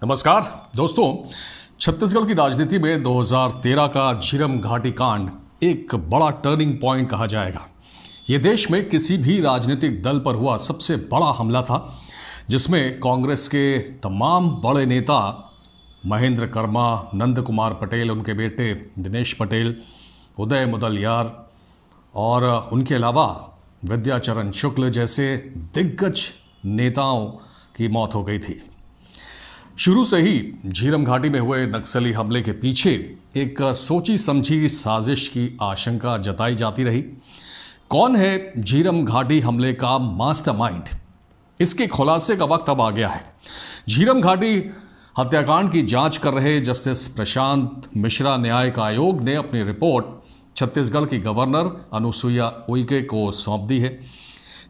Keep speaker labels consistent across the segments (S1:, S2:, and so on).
S1: नमस्कार दोस्तों, छत्तीसगढ़ की राजनीति में 2013 का झीरम घाटी कांड एक बड़ा टर्निंग पॉइंट कहा जाएगा। ये देश में किसी भी राजनीतिक दल पर हुआ सबसे बड़ा हमला था, जिसमें कांग्रेस के तमाम बड़े नेता महेंद्र कर्मा, नंद कुमार पटेल, उनके बेटे दिनेश पटेल, उदय मुदलियार और उनके अलावा विद्याचरण शुक्ल जैसे दिग्गज नेताओं की मौत हो गई थी। शुरू से ही झीरम घाटी में हुए नक्सली हमले के पीछे एक सोची समझी साजिश की आशंका जताई जाती रही। कौन है झीरम घाटी हमले का मास्टरमाइंड? इसके खुलासे का वक्त अब आ गया है। झीरम घाटी हत्याकांड की जांच कर रहे जस्टिस प्रशांत मिश्रा न्यायिक आयोग ने अपनी रिपोर्ट छत्तीसगढ़ की गवर्नर अनुसुईया उइके को सौंप दी है।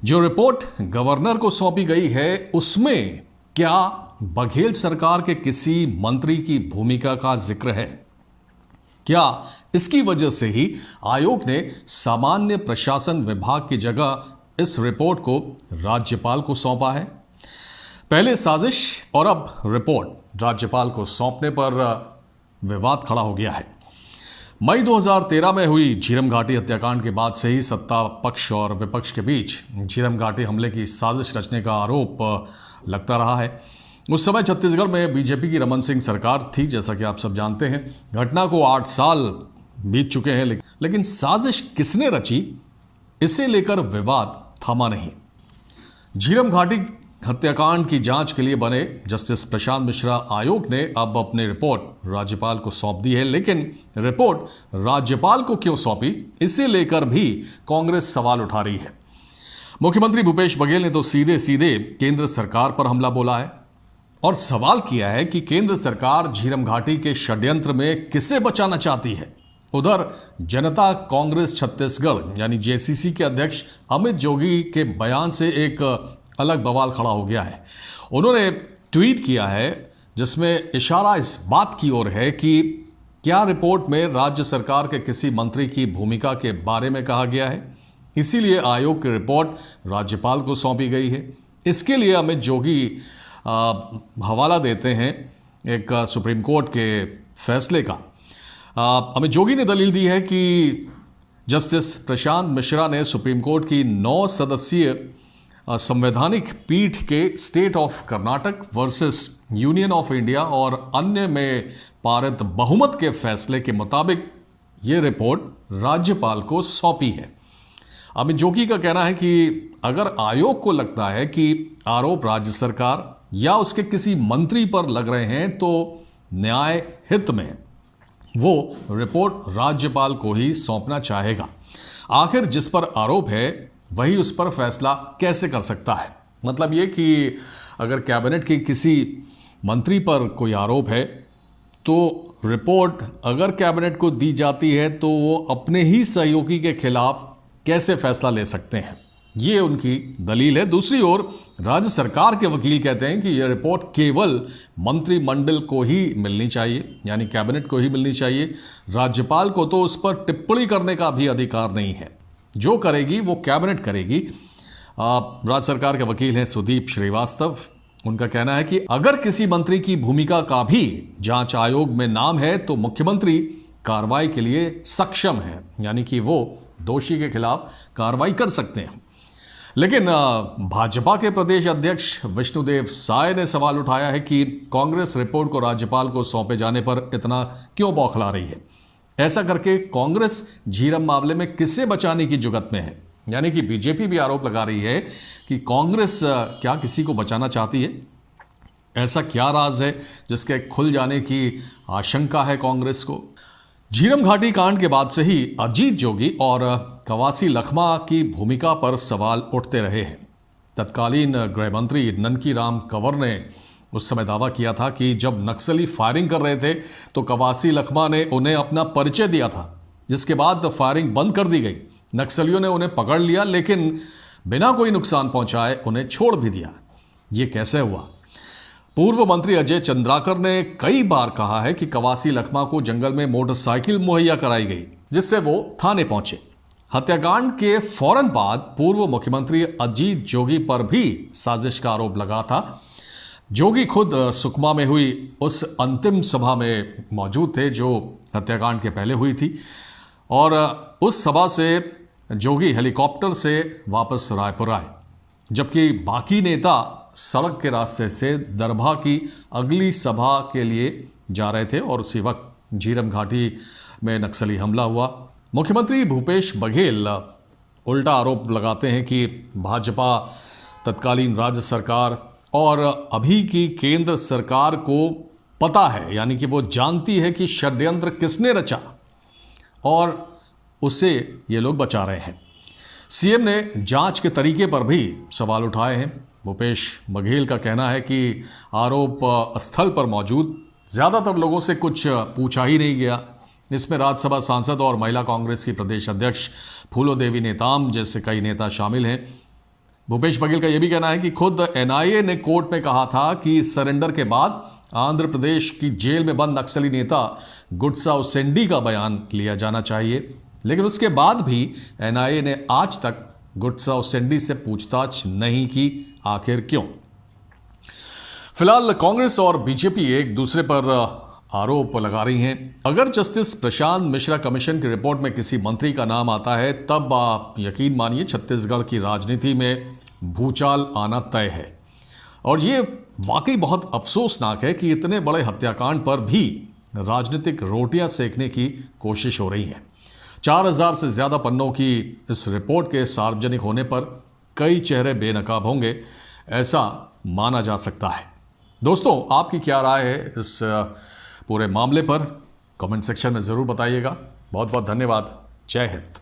S1: जो रिपोर्ट गवर्नर को सौंपी गई है, उसमें क्या बघेल सरकार के किसी मंत्री की भूमिका का जिक्र है? क्या इसकी वजह से ही आयोग ने सामान्य प्रशासन विभाग की जगह इस रिपोर्ट को राज्यपाल को सौंपा है? पहले साजिश और अब रिपोर्ट राज्यपाल को सौंपने पर विवाद खड़ा हो गया है। मई 2013 में हुई झीरम घाटी हत्याकांड के बाद से ही सत्ता पक्ष और विपक्ष के बीच झीरम घाटी हमले की साजिश रचने का आरोप लगता रहा है। उस समय छत्तीसगढ़ में बीजेपी की रमन सिंह सरकार थी, जैसा कि आप सब जानते हैं। घटना को 8 साल बीत चुके हैं, लेकिन साजिश किसने रची, इसे लेकर विवाद थमा नहीं। झीरम घाटी हत्याकांड की जांच के लिए बने जस्टिस प्रशांत मिश्रा आयोग ने अब अपनी रिपोर्ट राज्यपाल को सौंप दी है, लेकिन रिपोर्ट राज्यपाल को क्यों सौंपी, इसे लेकर भी कांग्रेस सवाल उठा रही है। मुख्यमंत्री भूपेश बघेल ने तो सीधे सीधे केंद्र सरकार पर हमला बोला है और सवाल किया है कि केंद्र सरकार झीरम घाटी के षड्यंत्र में किसे बचाना चाहती है। उधर जनता कांग्रेस छत्तीसगढ़ यानी जेसीसी के अध्यक्ष अमित जोगी के बयान से एक अलग बवाल खड़ा हो गया है। उन्होंने ट्वीट किया है जिसमें इशारा इस बात की ओर है कि क्या रिपोर्ट में राज्य सरकार के किसी मंत्री की भूमिका के बारे में कहा गया है, इसीलिए आयोग की रिपोर्ट राज्यपाल को सौंपी गई है। इसके लिए अमित जोगी हवाला देते हैं एक सुप्रीम कोर्ट के फैसले का। अमित जोगी ने दलील दी है कि जस्टिस प्रशांत मिश्रा ने सुप्रीम कोर्ट की 9 सदस्यीय संवैधानिक पीठ के state of Karnataka versus union of India और अन्य में पारित बहुमत के फैसले के मुताबिक ये रिपोर्ट राज्यपाल को सौंपी है। अमित जोगी का कहना है कि अगर आयोग को लगता है कि आरोप राज्य सरकार या उसके किसी मंत्री पर लग रहे हैं, तो न्याय हित में वो रिपोर्ट राज्यपाल को ही सौंपना चाहेगा। आखिर जिस पर आरोप है वही उस पर फैसला कैसे कर सकता है? मतलब ये कि अगर कैबिनेट के किसी मंत्री पर कोई आरोप है तो रिपोर्ट अगर कैबिनेट को दी जाती है तो वो अपने ही सहयोगी के खिलाफ कैसे फैसला ले सकते हैं, ये उनकी दलील है। दूसरी ओर राज्य सरकार के वकील कहते हैं कि यह रिपोर्ट केवल मंत्रिमंडल को ही मिलनी चाहिए, यानी कैबिनेट को ही मिलनी चाहिए। राज्यपाल को तो उस पर टिप्पणी करने का भी अधिकार नहीं है, जो करेगी वो कैबिनेट करेगी। राज्य सरकार के वकील हैं सुदीप श्रीवास्तव। उनका कहना है कि अगर किसी मंत्री की भूमिका का भी जांच आयोग में नाम है तो मुख्यमंत्री कार्रवाई के लिए सक्षम है, यानी कि वो दोषी के खिलाफ कार्रवाई कर सकते हैं। लेकिन भाजपा के प्रदेश अध्यक्ष विष्णुदेव साय ने सवाल उठाया है कि कांग्रेस रिपोर्ट को राज्यपाल को सौंपे जाने पर इतना क्यों बौखला रही है। ऐसा करके कांग्रेस झीरम मामले में किसे बचाने की जुगत में है? यानी कि बीजेपी भी आरोप लगा रही है कि कांग्रेस क्या किसी को बचाना चाहती है। ऐसा क्या राज है जिसके खुल जाने की आशंका है कांग्रेस को? झीरम घाटी कांड के बाद से ही अजीत जोगी और कवासी लखमा की भूमिका पर सवाल उठते रहे हैं। तत्कालीन गृह मंत्री ननकी राम कंवर ने उस समय दावा किया था कि जब नक्सली फायरिंग कर रहे थे तो कवासी लखमा ने उन्हें अपना परिचय दिया था, जिसके बाद फायरिंग बंद कर दी गई। नक्सलियों ने उन्हें पकड़ लिया, लेकिन बिना कोई नुकसान पहुंचाए उन्हें छोड़ भी दिया। ये कैसे हुआ? पूर्व मंत्री अजय चंद्राकर ने कई बार कहा है कि कवासी लखमा को जंगल में मोटरसाइकिल मुहैया कराई गई, जिससे वो थाने पहुंचे। हत्याकांड के फौरन बाद पूर्व मुख्यमंत्री अजीत जोगी पर भी साजिश का आरोप लगा था। जोगी खुद सुकमा में हुई उस अंतिम सभा में मौजूद थे जो हत्याकांड के पहले हुई थी, और उस सभा से जोगी हेलीकॉप्टर से वापस रायपुर आए, जबकि बाकी नेता सड़क के रास्ते से दरभा की अगली सभा के लिए जा रहे थे। और उसी वक्त झीरम घाटी में नक्सली हमला हुआ। मुख्यमंत्री भूपेश बघेल उल्टा आरोप लगाते हैं कि भाजपा, तत्कालीन राज्य सरकार और अभी की केंद्र सरकार को पता है, यानी कि वो जानती है कि षड्यंत्र किसने रचा और उसे ये लोग बचा रहे हैं। सीएम ने जांच के तरीके पर भी सवाल उठाए हैं। भूपेश बघेल का कहना है कि आरोप स्थल पर मौजूद ज़्यादातर लोगों से कुछ पूछा ही नहीं गया। इसमें राज्यसभा सांसद और महिला कांग्रेस की प्रदेश अध्यक्ष फूलो देवी नेताम जैसे कई नेता शामिल हैं। भूपेश बघेल का यह भी कहना है कि खुद एनआईए ने कोर्ट में कहा था कि सरेंडर के बाद आंध्र प्रदेश की जेल में बंद नक्सली नेता गुडसा उसेंडी का बयान लिया जाना चाहिए, लेकिन उसके बाद भी एनआईए ने आज तक गुडसा उसेंडी से पूछताछ नहीं की। आखिर क्यों? फिलहाल कांग्रेस और बीजेपी एक दूसरे पर आरोप लगा रही हैं। अगर जस्टिस प्रशांत मिश्रा कमीशन की रिपोर्ट में किसी मंत्री का नाम आता है, तब आप यकीन मानिए छत्तीसगढ़ की राजनीति में भूचाल आना तय है। और ये वाकई बहुत अफसोसनाक है कि इतने बड़े हत्याकांड पर भी राजनीतिक रोटियां सेकने की कोशिश हो रही है। 4000 से ज़्यादा पन्नों की इस रिपोर्ट के सार्वजनिक होने पर कई चेहरे बेनकाब होंगे, ऐसा माना जा सकता है। दोस्तों, आपकी क्या राय है इस पूरे मामले पर? कमेंट सेक्शन में ज़रूर बताइएगा। बहुत बहुत धन्यवाद। जय हिंद।